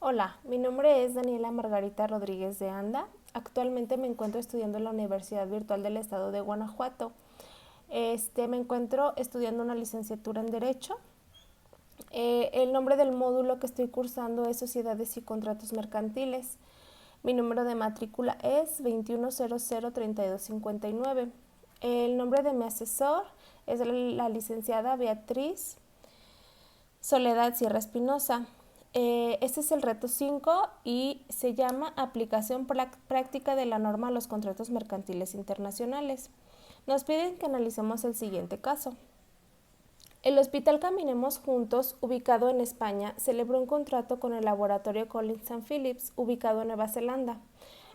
Hola, mi nombre es Daniela Margarita Rodríguez de Anda. Actualmente me encuentro estudiando en la Universidad Virtual del Estado de Guanajuato. Me encuentro estudiando una licenciatura en Derecho. El nombre del módulo que estoy cursando es Sociedades y Contratos Mercantiles. Mi número de matrícula es 21003259. El nombre de mi asesor es la licenciada Beatriz Soledad Sierra Espinosa. Este es el reto 5 y se llama Aplicación práctica de la norma a los contratos mercantiles internacionales. Nos piden que analicemos el siguiente caso. El Hospital Caminemos Juntos, ubicado en España, celebró un contrato con el laboratorio Collins & Phillips, ubicado en Nueva Zelanda.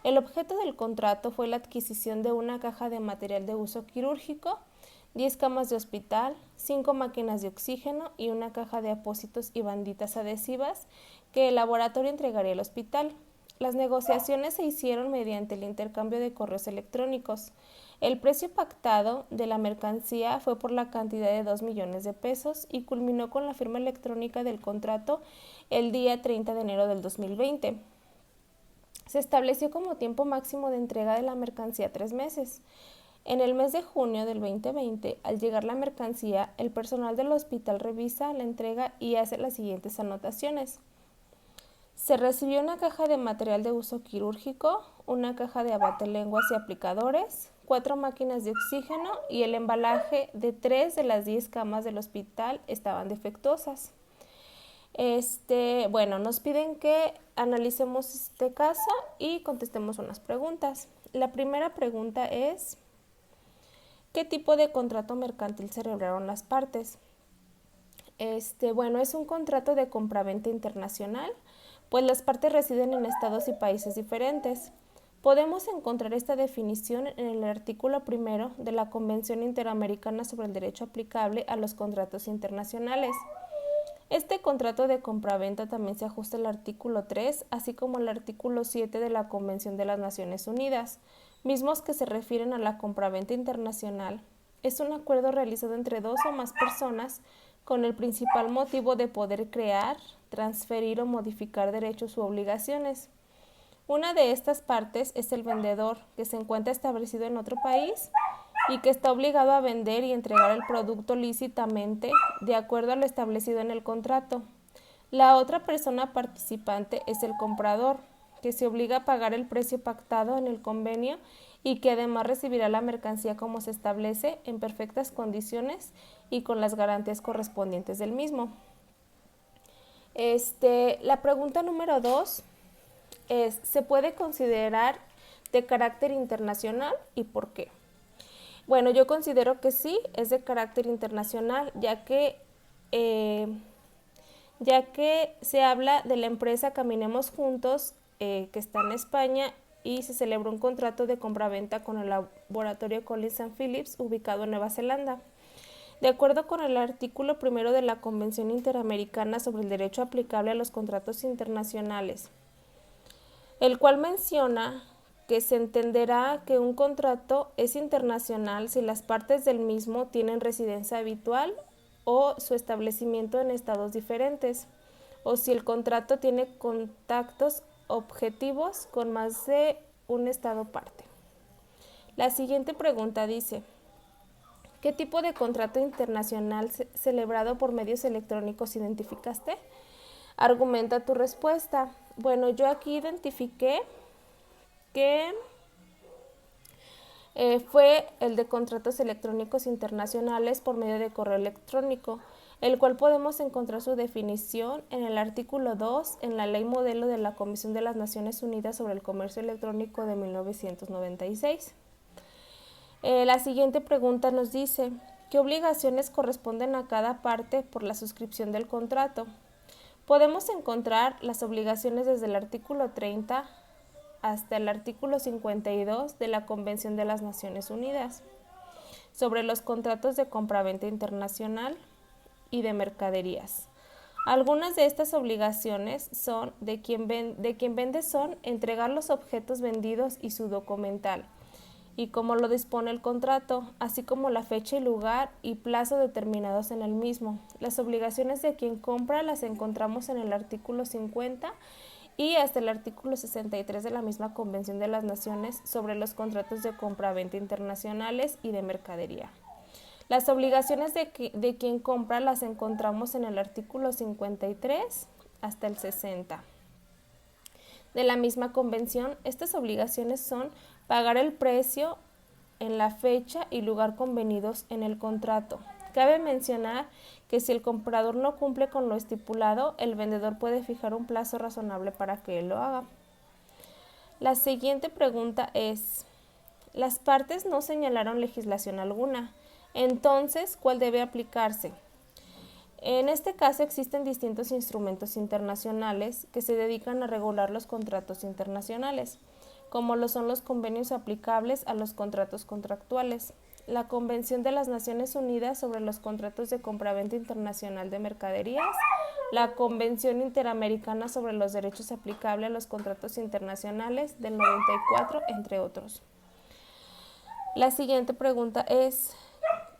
El objeto del contrato fue la adquisición de una caja de material de uso quirúrgico, 10 camas de hospital, 5 máquinas de oxígeno y una caja de apósitos y banditas adhesivas que el laboratorio entregaría al hospital. Las negociaciones se hicieron mediante el intercambio de correos electrónicos. El precio pactado de la mercancía fue por la cantidad de 2 millones de pesos y culminó con la firma electrónica del contrato el día 30 de enero del 2020. Se estableció como tiempo máximo de entrega de la mercancía 3 meses. En el mes de junio del 2020, al llegar la mercancía, el personal del hospital revisa la entrega y hace las siguientes anotaciones. Se recibió una caja de material de uso quirúrgico, una caja de abatelenguas y aplicadores, 4 máquinas de oxígeno y el embalaje de 3 de las 10 camas del hospital estaban defectuosas. Nos piden que analicemos este caso y contestemos unas preguntas. La primera pregunta es: ¿qué tipo de contrato mercantil celebraron las partes? Es un contrato de compraventa internacional, pues las partes residen en estados y países diferentes. Podemos encontrar esta definición en el artículo 1 de la Convención Interamericana sobre el Derecho Aplicable a los Contratos Internacionales. Este contrato de compraventa también se ajusta al artículo 3, así como al artículo 7 de la Convención de las Naciones Unidas, mismos que se refieren a la compraventa internacional. Es un acuerdo realizado entre dos o más personas con el principal motivo de poder crear, transferir o modificar derechos u obligaciones. Una de estas partes es el vendedor, que se encuentra establecido en otro país y que está obligado a vender y entregar el producto lícitamente de acuerdo a lo establecido en el contrato. La otra persona participante es el comprador, que se obliga a pagar el precio pactado en el convenio y que además recibirá la mercancía como se establece en perfectas condiciones y con las garantías correspondientes del mismo. La pregunta número 2 es: ¿se puede considerar de carácter internacional y por qué? Bueno, yo considero que sí, es de carácter internacional, ya que se habla de la empresa Caminemos Juntos, que está en España, y se celebró un contrato de compraventa con el laboratorio Collins & Phillips, ubicado en Nueva Zelanda. De acuerdo con el artículo 1 de la Convención Interamericana sobre el Derecho Aplicable a los Contratos Internacionales, el cual menciona que se entenderá que un contrato es internacional si las partes del mismo tienen residencia habitual o su establecimiento en estados diferentes, o si el contrato tiene contactos objetivos con más de un estado parte. La siguiente pregunta dice: ¿qué tipo de contrato internacional celebrado por medios electrónicos identificaste? Argumenta tu respuesta. Bueno, yo aquí identifiqué que fue el de contratos electrónicos internacionales por medio de correo electrónico, el cual podemos encontrar su definición en el artículo 2 en la Ley Modelo de la Comisión de las Naciones Unidas sobre el Comercio Electrónico de 1996. La siguiente pregunta nos dice: ¿qué obligaciones corresponden a cada parte por la suscripción del contrato? Podemos encontrar las obligaciones desde el artículo 30 hasta el artículo 52 de la Convención de las Naciones Unidas sobre los contratos de compraventa internacional y de mercaderías. Algunas de estas obligaciones son de quien vende son entregar los objetos vendidos y su documental, y como lo dispone el contrato, así como la fecha y lugar y plazo determinados en el mismo. Las obligaciones de quien compra las encontramos en el artículo 50 y hasta el artículo 63 de la misma Convención de las Naciones sobre los contratos de compra-venta internacionales y de mercadería. Las obligaciones de quien compra las encontramos en el artículo 53 hasta el 60. De la misma convención, estas obligaciones son pagar el precio en la fecha y lugar convenidos en el contrato. Cabe mencionar que si el comprador no cumple con lo estipulado, el vendedor puede fijar un plazo razonable para que él lo haga. La siguiente pregunta es, las partes no señalaron legislación alguna, entonces, ¿cuál debe aplicarse? En este caso existen distintos instrumentos internacionales que se dedican a regular los contratos internacionales, como lo son los convenios aplicables a los contratos contractuales, la Convención de las Naciones Unidas sobre los contratos de compraventa internacional de mercaderías, la Convención Interamericana sobre los derechos aplicables a los contratos internacionales del 94, entre otros. La siguiente pregunta es,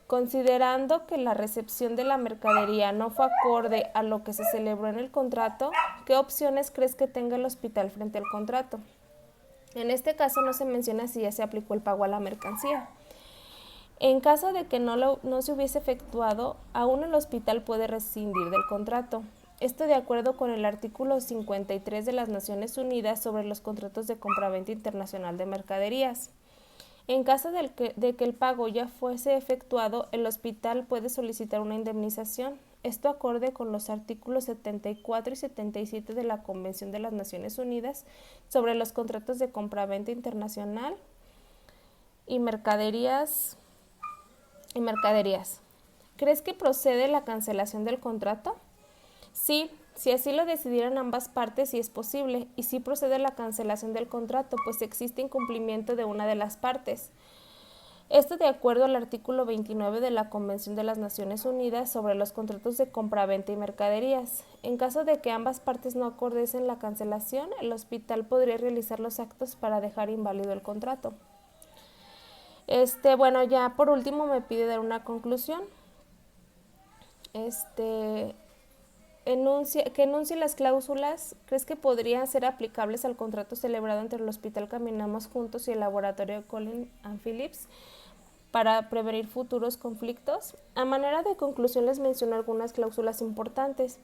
considerando que la recepción de la mercadería no fue acorde a lo que se celebró en el contrato, ¿qué opciones crees que tenga el hospital frente al contrato? En este caso no se menciona si ya se aplicó el pago a la mercancía. En caso de que no se hubiese efectuado, aún el hospital puede rescindir del contrato. Esto de acuerdo con el artículo 53 de las Naciones Unidas sobre los contratos de compraventa internacional de mercaderías. En caso de que el pago ya fuese efectuado, el hospital puede solicitar una indemnización. Esto acorde con los artículos 74 y 77 de la Convención de las Naciones Unidas sobre los contratos de compraventa internacional y mercaderías. ¿Crees que procede la cancelación del contrato? Sí, si así lo decidieran ambas partes, sí es posible, y sí procede la cancelación del contrato, pues existe incumplimiento de una de las partes. Esto de acuerdo al artículo 29 de la Convención de las Naciones Unidas sobre los contratos de compraventa y mercaderías. En caso de que ambas partes no acordesen la cancelación, el hospital podría realizar los actos para dejar inválido el contrato. Bueno, ya por último me pide dar una conclusión. Que enuncie las cláusulas, ¿crees que podrían ser aplicables al contrato celebrado entre el Hospital Caminamos Juntos y el laboratorio Collins & Phillips para prevenir futuros conflictos? A manera de conclusión les menciono algunas cláusulas importantes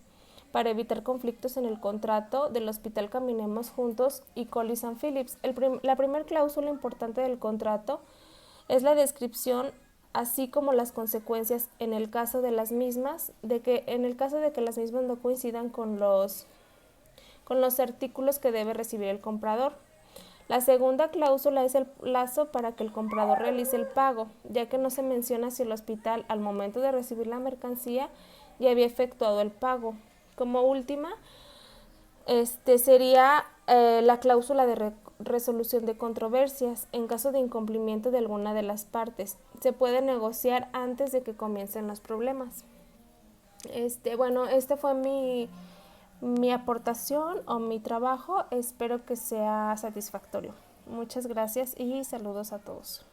para evitar conflictos en el contrato del Hospital Caminemos Juntos y Collins & Phillips. La primera cláusula importante del contrato es la descripción, así como las consecuencias en el caso de las mismas, en el caso de que las mismas no coincidan con los artículos que debe recibir el comprador. La segunda cláusula es el plazo para que el comprador realice el pago, ya que no se menciona si el hospital al momento de recibir la mercancía ya había efectuado el pago. Como última, sería la cláusula de resolución de controversias. En caso de incumplimiento de alguna de las partes, se puede negociar antes de que comiencen los problemas. Bueno, fue mi aportación o mi trabajo. Espero que sea satisfactorio. Muchas gracias y saludos a todos.